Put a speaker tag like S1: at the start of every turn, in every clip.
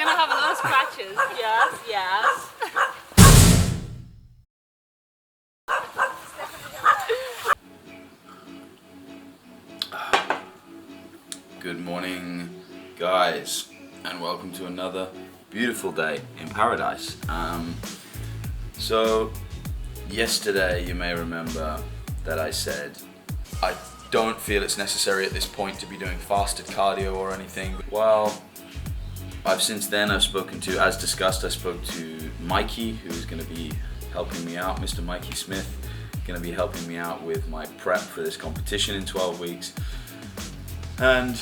S1: gonna have a lot of scratches. Yes, yes.
S2: Good morning, guys, and welcome to another beautiful day in paradise. So yesterday you may remember that I said I don't feel it's necessary at this point to be doing fasted cardio or anything. Well, I've spoken to, as discussed, I spoke to Mikey, who's going to be helping me out, Mr. Mikey Smith, going to be helping me out with my prep for this competition in 12 weeks. And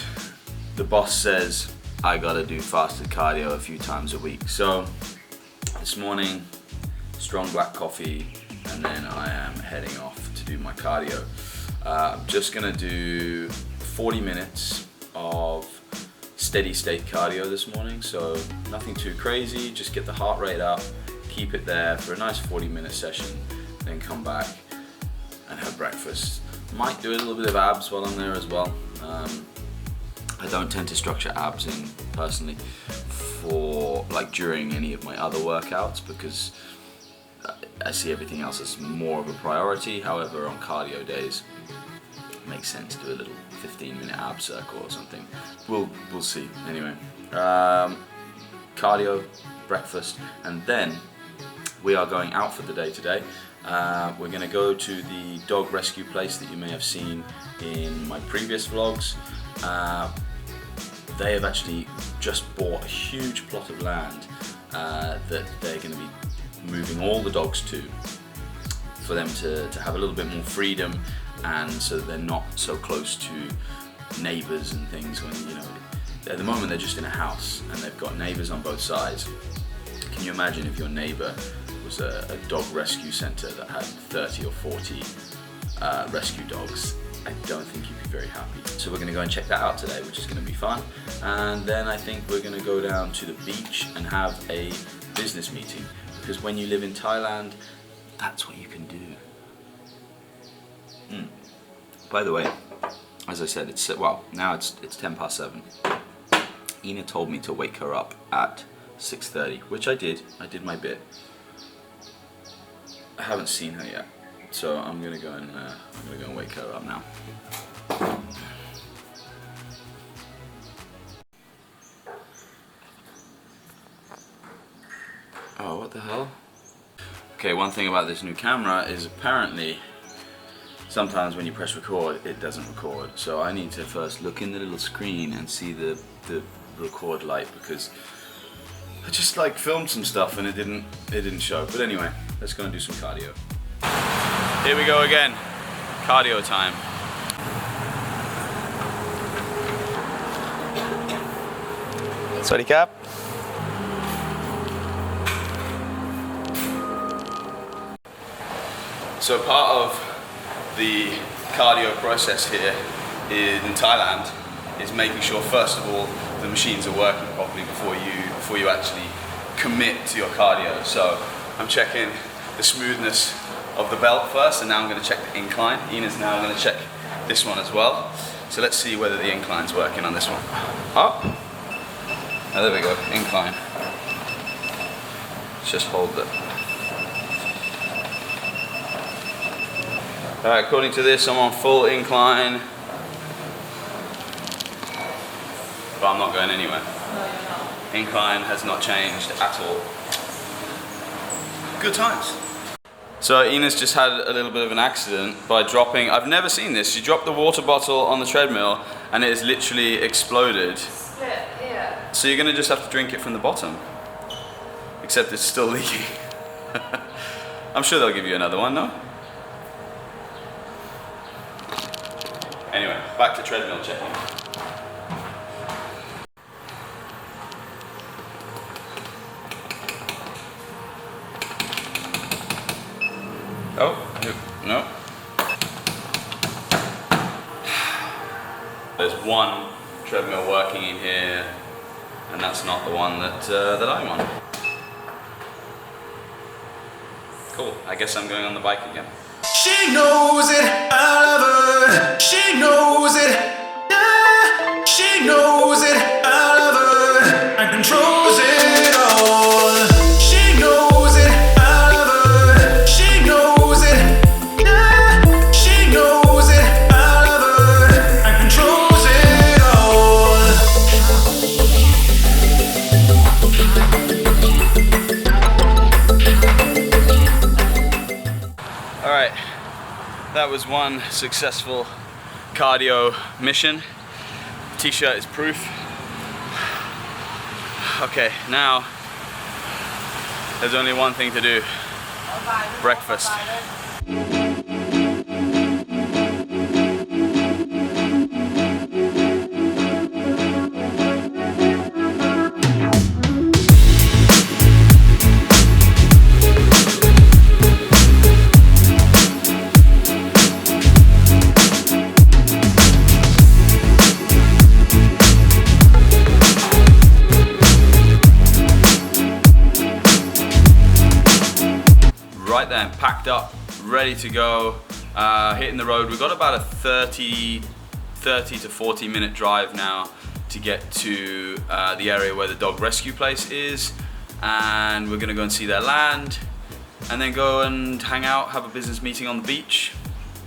S2: the boss says I gotta do fasted cardio a few times a week. So this morning, strong black coffee, and then I am heading off to do my cardio. I'm just gonna do 40 minutes of steady state cardio this morning, so nothing too crazy, just get the heart rate up, keep it there for a nice 40-minute session, then come back and have breakfast. Might do a little bit of abs while I'm there as well. I don't tend to structure abs in personally for like during any of my other workouts because I see everything else as more of a priority. However, on cardio days, it makes sense to do a little 15-minute ab circle or something. We'll see. Anyway, cardio, breakfast, and then we are going out for the day today. We're going to go to the dog rescue place that you may have seen in my previous vlogs. They have actually just bought a huge plot of land that they're going to be moving all the dogs to, for them to have a little bit more freedom, and so that they're not so close to neighbours and things. When, you know, at the moment they're just in a house and they've got neighbours on both sides. Can you imagine if your neighbour was a dog rescue centre that had 30 or 40 rescue dogs? I don't think you'd be very happy. So we're going to go and check that out today, which is going to be fun. And then I think we're going to go down to the beach and have a business meeting, because when you live in Thailand, that's what you can do. By the way, as I said, now it's 10 past 7. Ina told me to wake her up at 6:30, which I did. I did my bit. I haven't seen her yet, so I'm gonna go and wake her up now. Oh, what the hell? Okay, one thing about this new camera is apparently sometimes when you press record, it doesn't record. So I need to first look in the little screen and see the record light, because I just like filmed some stuff and it didn't show. But anyway, let's go and do some cardio. Here we go again, cardio time. Sweaty cap. So part of the cardio process here in Thailand is making sure, first of all, the machines are working properly before you actually commit to your cardio. So I'm checking the smoothness of the belt first, and now I'm going to check the incline. Ina's now going to check this one as well. So let's see whether the incline's working on this one. Up. Oh, there we go, incline. Let's just hold it. Alright, according to this, I'm on full incline. But I'm not going anywhere.
S1: No, you're not.
S2: Incline has not changed at all. Good times. So Ina's just had a little bit of an accident by dropping, I've never seen this, she dropped the water bottle on the treadmill and it has literally exploded.
S1: Split here.
S2: So you're going to just have to drink it from the bottom. Except it's still leaking. I'm sure they'll give you another one, no? Anyway, back to treadmill checking. Oh, no. There's one treadmill working in here, and that's not the one that I'm on. Cool, I guess I'm going on the bike again.
S3: She knows it, I love her. She knows it, yeah. She knows it, I love her. And controls it.
S2: was one successful cardio mission. T-shirt is proof. Okay, now there's only one thing to do. Breakfast. Right then, packed up, ready to go, hitting the road. We've got about a 30 to 40 minute drive now to get to the area where the dog rescue place is, and we're gonna go and see their land and then go and hang out, have a business meeting on the beach,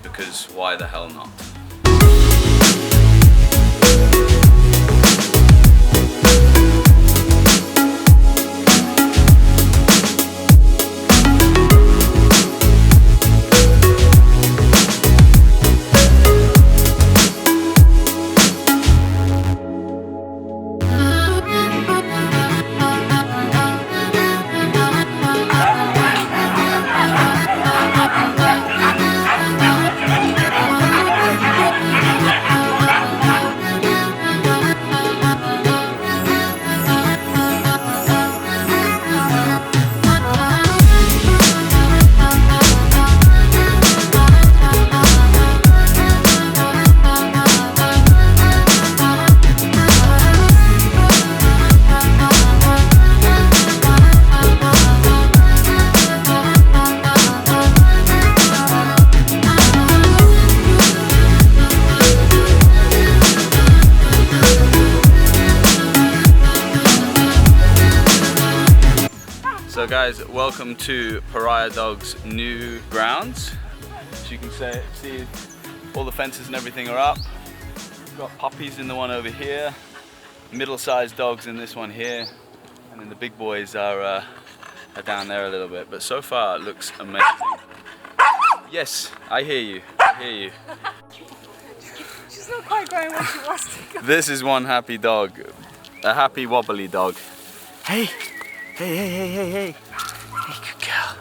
S2: because why the hell not? So guys, welcome to Pariah Dog's new grounds. As you can see, all the fences and everything are up. We've got puppies in the one over here, middle-sized dogs in this one here, and then the big boys are down there a little bit. But so far it looks amazing. Yes, I hear you, I hear you.
S1: She's not quite growing where she wants to go.
S2: This is one happy dog, a happy wobbly dog. Hey! Hey, hey, hey, hey, hey. Hey, good girl.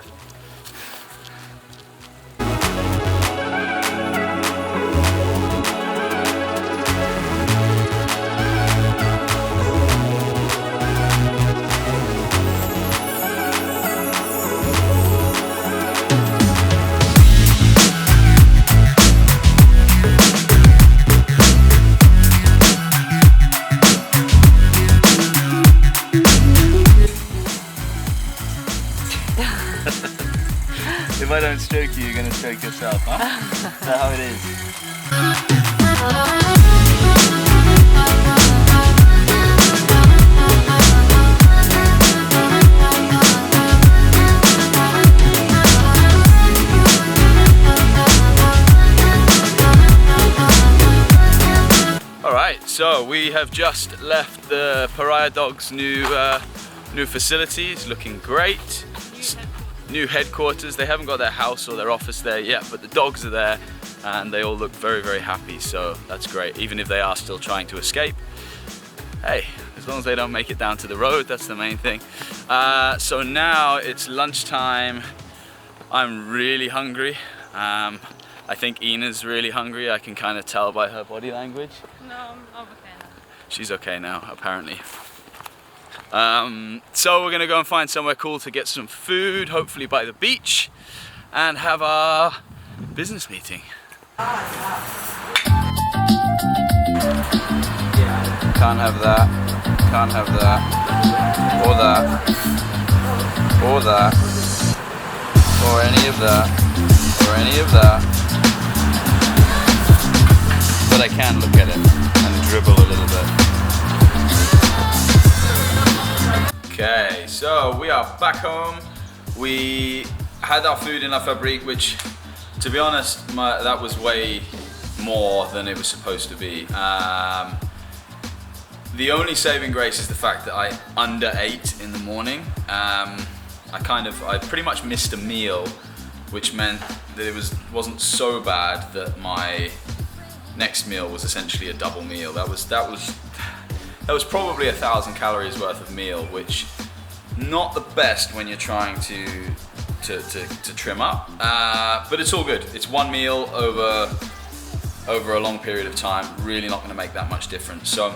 S2: If I don't stroke you, you're going to stroke yourself, huh? Is that how it is? Alright, so we have just left the Pariah Dog's new facilities, looking great. New headquarters. They haven't got their house or their office there yet, but the dogs are there and they all look very, very happy, so that's great, even if they are still trying to escape. Hey, as long as they don't make it down to the road, that's the main thing. So now it's lunchtime. I'm really hungry. I think Ina's really hungry. I can kind of tell by her body language.
S1: No, I'm okay now.
S2: She's okay now, apparently. So we're gonna go and find somewhere cool to get some food, hopefully by the beach, and have our business meeting. Can't have that, can't have that, or that, or that, or any of that, or any of that. But I can look at it and dribble a little bit. Okay, so we are back home. We had our food in La Fabrique, which, to be honest, that was way more than it was supposed to be. The only saving grace is the fact that I underate in the morning. I pretty much missed a meal which meant that it wasn't so bad that my next meal was essentially a double meal. That was probably 1,000 calories worth of meal, which not the best when you're trying to trim up, but it's all good. It's one meal over a long period of time, really not going to make that much difference. So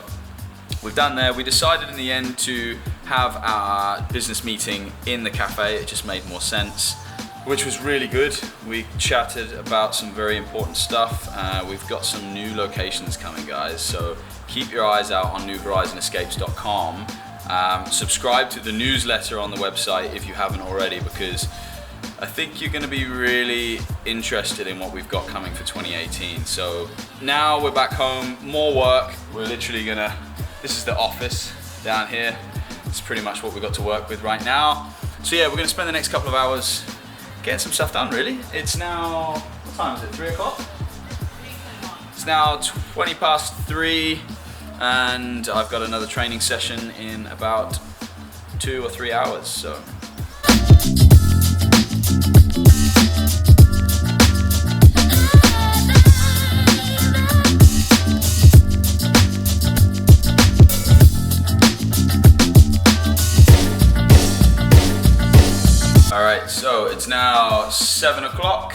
S2: we've done there. We decided in the end to have our business meeting in the cafe. It just made more sense, which was really good. We chatted about some very important stuff. We've got some new locations coming, guys, so keep your eyes out on newhorizonescapes.com. Subscribe to the newsletter on the website if you haven't already, because I think you're going to be really interested in what we've got coming for 2018. So now we're back home, more work. We're literally gonna, this is the office down here. It's pretty much what we've got to work with right now. So yeah, we're gonna spend the next couple of hours getting some stuff done, really. It's now, what time is it, 3 o'clock? It's now 20 past 3, and I've got another training session in about 2 or 3 hours, so. Alright, so it's now 7 o'clock.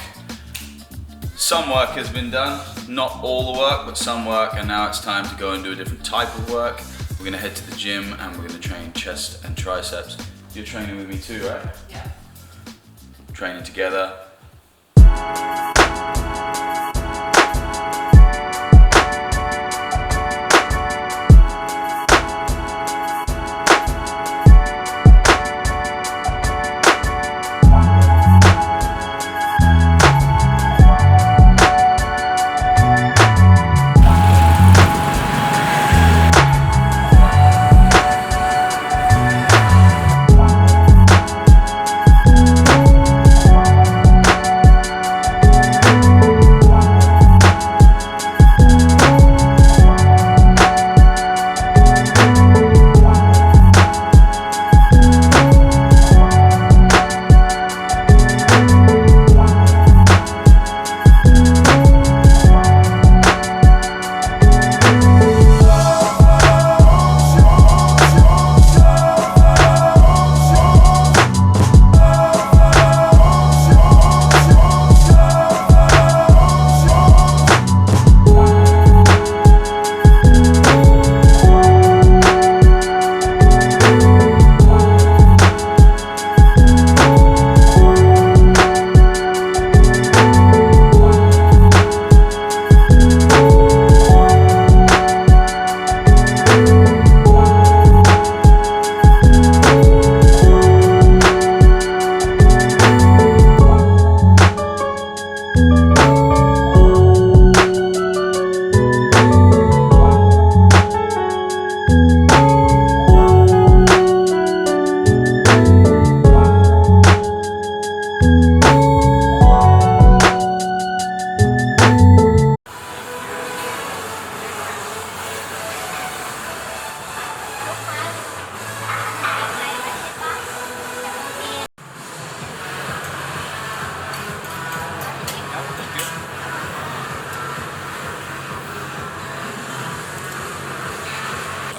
S2: Some work has been done, not all the work, but some work, and now it's time to go and do a different type of work. We're gonna head to the gym and we're gonna train chest and triceps. You're training with me too, right?
S1: Yeah.
S2: Training together.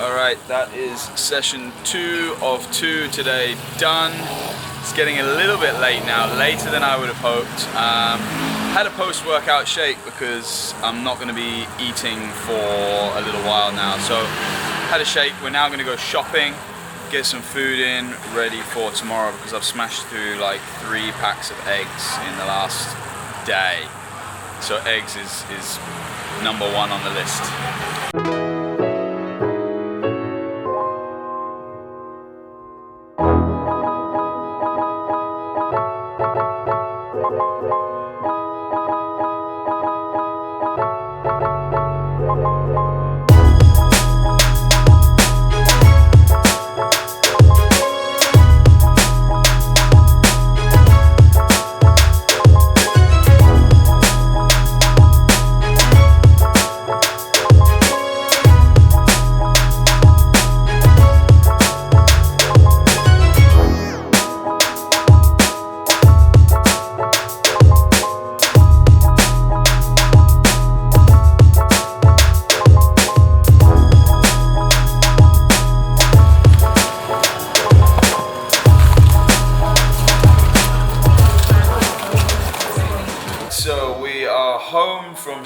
S2: Alright, that is session 2 of 2 today done. It's getting a little bit late now, later than I would have hoped. Had a post-workout shake because I'm not going to be eating for a little while now. So had a shake. We're now going to go shopping, get some food in, ready for tomorrow, because I've smashed through like 3 packs of eggs in the last day. So eggs is number 1 on the list.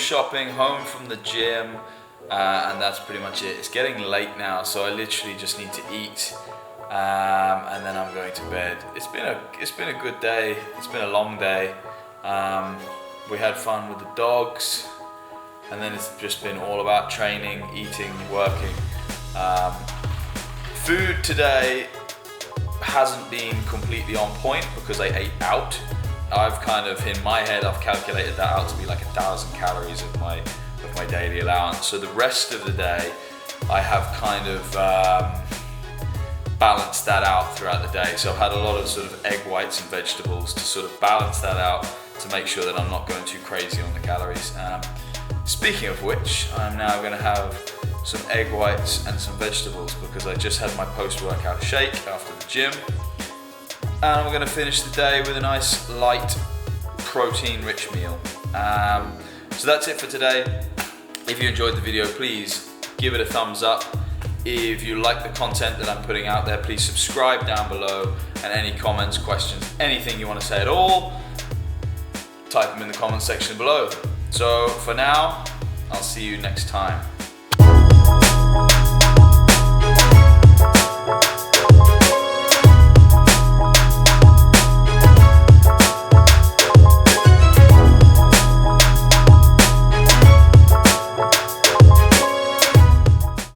S2: shopping, home from the gym, and that's pretty much it. It's getting late now, so I literally just need to eat, and then I'm going to bed. It's been a good day. It's been a long day. We had fun with the dogs, and then it's just been all about training, eating, working. Food today hasn't been completely on point because I ate out. I've kind of, in my head, I've calculated that out to be like 1,000 calories of my daily allowance. So the rest of the day, I have kind of balanced that out throughout the day. So I've had a lot of sort of egg whites and vegetables to sort of balance that out to make sure that I'm not going too crazy on the calories. Speaking of which, I'm now going to have some egg whites and some vegetables because I just had my post-workout shake after the gym. And I'm going to finish the day with a nice light protein-rich meal. So that's it for today. If you enjoyed the video, please give it a thumbs up. If you like the content that I'm putting out there, please subscribe down below, and any comments, questions, anything you want to say at all, type them in the comment section below. So for now, I'll see you next time.